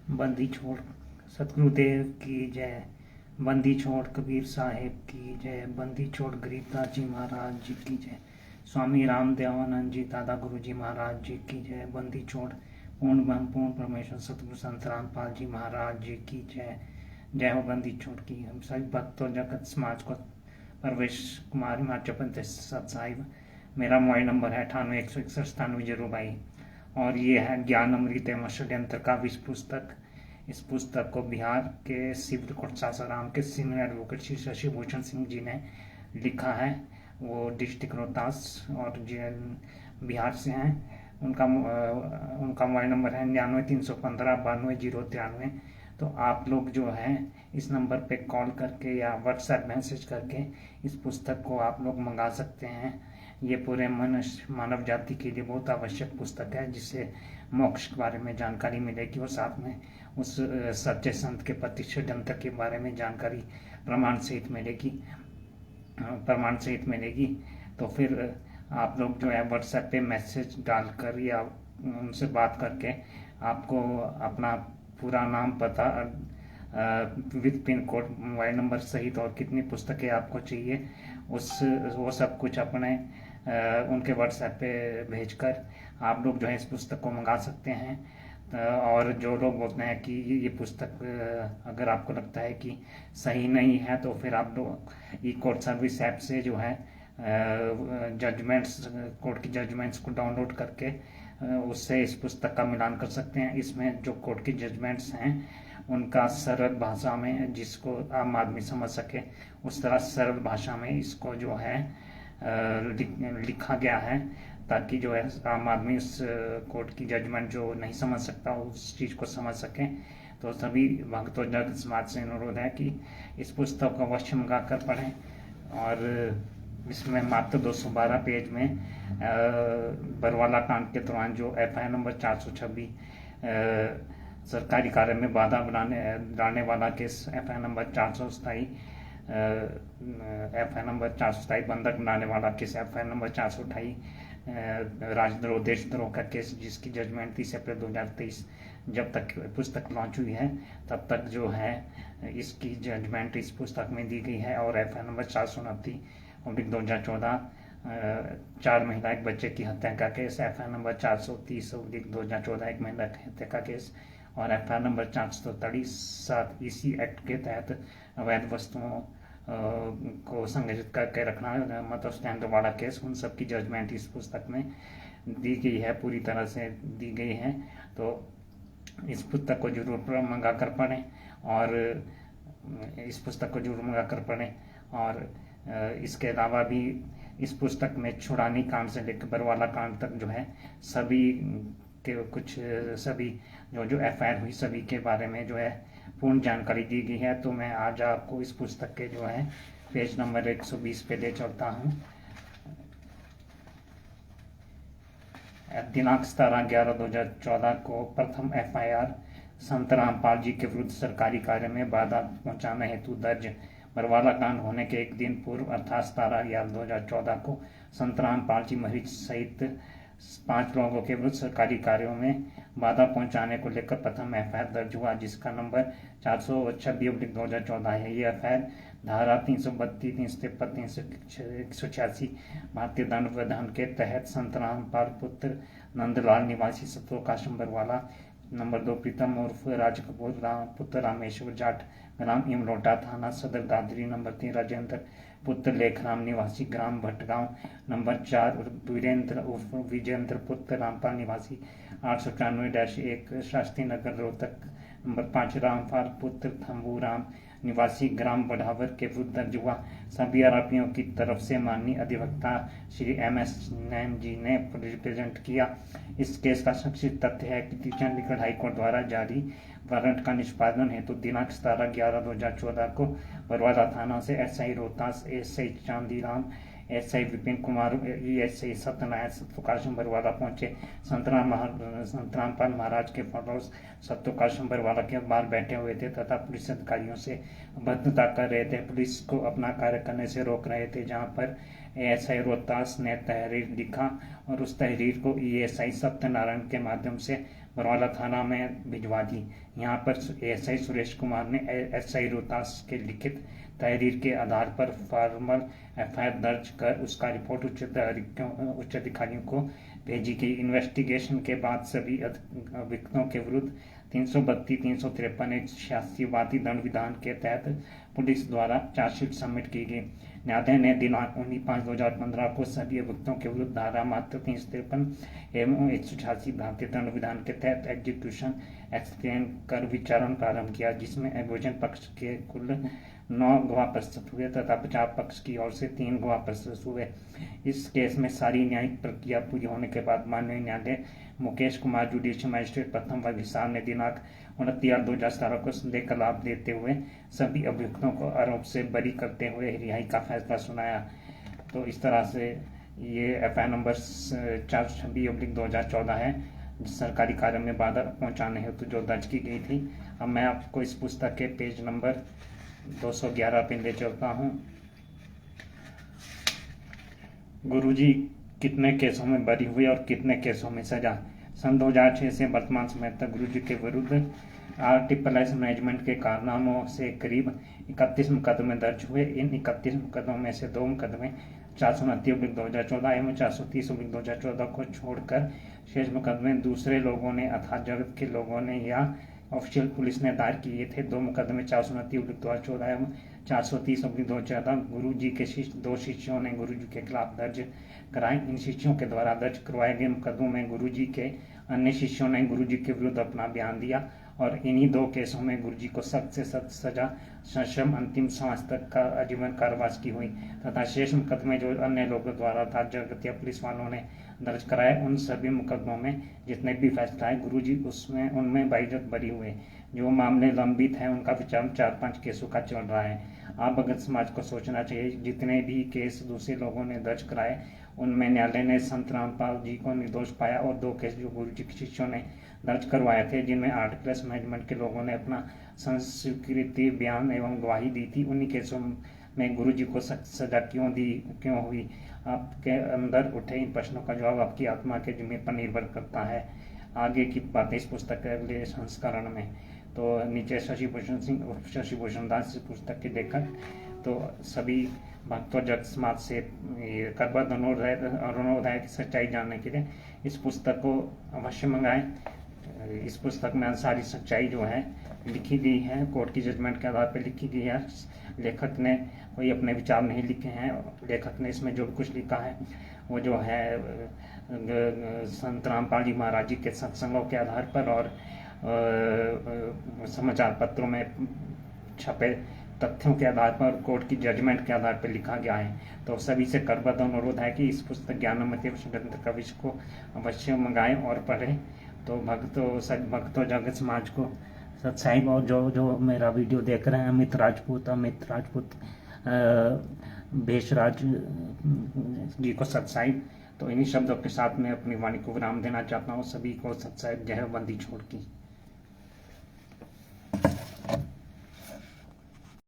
बंदी छोड़ सतगुरुदेव की जय। बंदी छोड़ कबीर साहेब की जय। बंदी छोड़ गरीबदास जी महाराज जी की जय। स्वामी राम देवानंद जी दादा गुरु जी महाराज जी की जय। बंदी छोड़ पूर्ण ब्रह्म पूर्ण परमेश्वर सतगुरु संत रामपाल जी महाराज जी की जय। जय हो बंदी छोड़ की। हम सभी भक्तों जगत समाज को परवेश कुमार हिमाचल प्रदेश साहिब। मेरा मोबाइल नंबर है 98 161 97 022 और ये है ज्ञान अमृत एवं षड्यंत्र का विश्व पुस्तक। इस पुस्तक को बिहार के सिविल कोर्ट सासाराम के सीनियर एडवोकेट श्री शशि भूषण सिंह जी ने लिखा है। वो डिस्ट्रिक्ट रोहतास और बिहार से हैं। उनका मोबाइल नंबर है 99 315 92 093। तो आप लोग जो है इस नंबर पे कॉल करके या व्हाट्सएप मैसेज करके इस पुस्तक को आप लोग मंगा सकते हैं। ये पूरे मनुष्य मानव जाति के लिए बहुत आवश्यक पुस्तक है, जिससे मोक्ष के बारे में जानकारी मिलेगी और साथ में उस सच्चे संत के प्रति षड्यंत्र के बारे में जानकारी प्रमाण सहित मिलेगी। तो फिर आप लोग जो है व्हाट्सएप पे मैसेज डालकर या उनसे बात करके आपको अपना पूरा नाम पता with pin code mobile number सहित और कितनी पुस्तकें आपको चाहिए वो सब कुछ अपने उनके व्हाट्सएप पे भेजकर आप लोग जो है इस पुस्तक को मंगा सकते हैं। और जो लोग बोलते हैं कि ये पुस्तक अगर आपको लगता है कि सही नहीं है तो फिर आप लोग ई कोर्ट सर्विस ऐप से जो है कोर्ट की जजमेंट्स को डाउनलोड करके उससे इस पुस्तक का मिलान कर सकते हैं। इसमें जो कोर्ट की जजमेंट्स हैं उनका सरल भाषा में, जिसको आम आदमी समझ सके उस तरह सरल भाषा में इसको जो है लिखा गया है, ताकि जो है आम आदमी उस कोर्ट की जजमेंट जो नहीं समझ सकता उस चीज़ को समझ सके। तो सभी भक्तों जगत समाज से अनुरोध है कि इस पुस्तक को अवश्य मंगा कर पढ़ें। और इसमें मात्र 212 पेज में बरवाला कांड के दौरान जो FIR नंबर 426 सरकारी कार्य में बाधा डालने वाला केस FIR नंबर 427 बंधक बनाने वाला केस FIR नंबर 428 राजद्रोह देशद्रोह का केस, जिसकी जजमेंट 30 अप्रैल 2023 जब तक पुस्तक लॉन्च हुई है तब तक जो है इसकी जजमेंट इस पुस्तक में दी गई है। और FIR नंबर 429/2014 4 महिला एक बच्चे की हत्या का केस, FIR नंबर 430/2014 एक महिला की हत्या का केस और FIR नंबर 437 इसी एक्ट के तहत अवैध वस्तुओं को संग्रहित करके रखना मतलब स्टैंड वाला केस, उन सब की जजमेंट इस पुस्तक में दी गई है, पूरी तरह से दी गई है। तो इस पुस्तक को जरूर मंगा कर पढ़ें और इसके अलावा भी इस पुस्तक में छुड़ानी कांड से लेकर बरवाला कांड तक जो है सभी जो FIR हुई सभी के बारे में जो है पूर्ण जानकारी दी गई है। तो मैं आज आपको इस पुस्तक के जो है पेज नंबर 120 पे ले चलता हूँ। दिनांक 17/11/2014 को प्रथम FIR संत रामपाल जी के विरुद्ध सरकारी कार्य में बाधा पहुंचाने हेतु दर्ज। बरवाला कांड होने के एक दिन पूर्व अर्थात 17/11/2014 को संत रामपाल जी महरिच सहित 5 लोगों के विरुद्ध सरकारी कार्यों में बाधा पहुंचाने को लेकर प्रथम FIR दर्ज हुआ, जिसका नंबर 426/2014 है। ये FIR धारा 332, 353, 386 भारतीय दंड विधान के तहत संत रामपाल पुत्र नंदलाल निवासी सत्वकाशम बरवाला, नंबर 2 प्रीतम उर्फ राज कपूर पुत्र रामेश्वर जाट ग्राम इमलोटा थाना सदर दादरी, नंबर 3 राजेंद्र पुत्र लेखराम निवासी ग्राम भटगांव, नंबर 4 वीरेंद्र उर्फ विजेंद्र पुत्र रामपाल निवासी 894-1 शास्त्री नगर रोहतक, नंबर 5 रामपाल पुत्र थम्बूराम निवासी ग्राम बढ़ावर के विरुद्ध दर्ज हुआ। सभी आरोपियों की तरफ से माननीय अधिवक्ता श्री MS नैन जी ने रिप्रेजेंट किया। इस केस का संक्षिप्त तथ्य है कि चंडीगढ़ हाईकोर्ट द्वारा जारी वारंट का निष्पादन हेतु दिनांक 17/11/2014 को बरवाला थाना से SI Rohtas, SI Chandiram, SI Vipin Kumar, ESI Satyanarayan सत्वकाशम Barwala पहुंचे। संत रामपाल महाराज के फॉलोअर्स सत्वकाशम बरवाला के बाहर बैठे हुए थे तथा पुलिस अधिकारियों से अभद्रता कर रहे थे। पुलिस को अपना कार्य करने से रोक रहे थे, जहां पर ASI रोहतास ने तहरीर लिखा और उस तहरीर को ESI सत्यनारायण के माध्यम से बरवाला थाना में भिजवा दी। यहाँ पर एएसआई सुरेश कुमार ने एसआई रोहतास के लिखित तहरीर के आधार पर फॉर्मल एफआईआर दर्ज कर उसका रिपोर्ट उच्च अधिकारियों को भेजी गई। इन्वेस्टिगेशन के बाद सभी अभियुक्तों के विरुद्ध 332, 353, 186 वादी दंड विधान के तहत पुलिस द्वारा चार्जशीट सबमिट की गई। न्यायालय ने दिनांक 19/5/2015 को सभी अभियुक्तों के विरुद्ध धारा मात्र 353 एवं 186 भारतीय दंड विधान के तहत एग्जीक्यूशन एक्सप्लेन कर विचारण प्रारंभ किया, जिसमें अभियोजन पक्ष के कुल 9 गवाह प्रस्तुत हुए तथा बचाव पक्ष की ओर से 3 गवाह प्रस्तुत हुए। इस केस में सारी न्यायिक प्रक्रिया पूरी होने के बाद माननीय न्यायालय मुकेश कुमार जुडिशियल मजिस्ट्रेट प्रथम वर्ग हिसार ने दिनांक 29/2017 को संदेह का लाभ देते हुए सभी अभियुक्तों को आरोप से बरी करते हुए रिहाई का फैसला सुनाया। तो इस तरह से ये एफआईआर नंबर 426/2014 है, सरकारी कार्य में बाधा पहुंचाने हेतु जो दर्ज की गई थी। अब मैं आपको इस पुस्तक के पेज नंबर 211 पे ले चलता हूँ। गुरुजी कितने केसों में बरी हुए और कितने केसों में सजा। सन 2006 से वर्तमान समय तक गुरुजी के विरुद्ध RSSS मैनेजमेंट के कारनामों से करीब 31 मुकदमे दर्ज हुए। इन 31 मुकदमों में से 2 मुकदमे 429/2014 एवं 430/2014 को छोड़कर शेष मुकदमे दूसरे लोगों ने अर्थात जगत के लोगों ने या ऑफिशियल पुलिस ने दायर किए थे। 2 मुकदमे 429/2014 एवं 430/2014 गुरु जी के 2 शिष्यों ने गुरु जी के खिलाफ दर्ज कराए। इन शिष्यों के द्वारा दर्ज करवाए गए मुकदमों में गुरु जी के अन्य शिष्यों ने गुरु जी के विरुद्ध अपना बयान दिया और इन्हीं 2 केसों में गुरु जी को सख्त से सख्त सजा सश्रम अंतिम सांस तक का आजीवन कारावास की हुई तथा शेष मुकदमे जो अन्य लोगों द्वारा था जगत या पुलिस वालों ने दर्ज कराए, उन सभी मुकदमों में जितने भी फैसला है गुरु जी उनमें बाइज्जत बरी हुए। जो मामले लंबित हैं उनका विचार 4-5 केसों का चल रहा है। आप भगत समाज को सोचना चाहिए, जितने भी केस दूसरे लोगों ने दर्ज कराए उनमें न्यायालय ने संत रामपाल जी को निर्दोष पाया और 2 केस जो गुरु जी के शिष्यों ने दर्ज करवाए थे जिनमें RSSS मैनेजमेंट के लोगों ने अपना संस्वीकृति बयान एवं गवाही दी थी, उन्हीं केसों में गुरु जी को सख्त सजा क्यों हुई। आपके अंदर उठे इन प्रश्नों का जवाब आपकी आत्मा के जिम्मे पर निर्भर करता है। आगे की बातें इस पुस्तक के अगले संस्करण में। तो नीचे शशि भूषण दास पुस्तक के लेखक। तो सभी भक्तों जग समाज से करबद्ध अनुरोध है कि सच्चाई जानने के लिए इस पुस्तक को अवश्य मंगाएं। इस पुस्तक में सारी सच्चाई जो है लिखी गई है, कोर्ट की जजमेंट के आधार पर लिखी गई है। लेखक ने कोई अपने विचार नहीं लिखे हैं। लेखक ने इसमें जो कुछ लिखा है वो जो है संत रामपाल जी महाराज जी के सत्संगों के आधार पर और समाचार पत्रों में छपे तथ्यों के आधार पर कोर्ट की जजमेंट के आधार पर लिखा गया है। तो सभी से करबद्ध अनुरोध है कि इस पुस्तक ज्ञानमती षड्यंत्र कवच को अवश्य मंगाएं और पढ़ें। तो भक्तों जगत समाज को सच्चाई और जो मेरा वीडियो देख रहे हैं अमित राजपूत भेषराज जी को सच्चाई। तो इन्हीं शब्दों के साथ मैं अपनी वाणी को विराम देना चाहता हूँ। सभी को सच्चाई जय बंदी छोड़ की।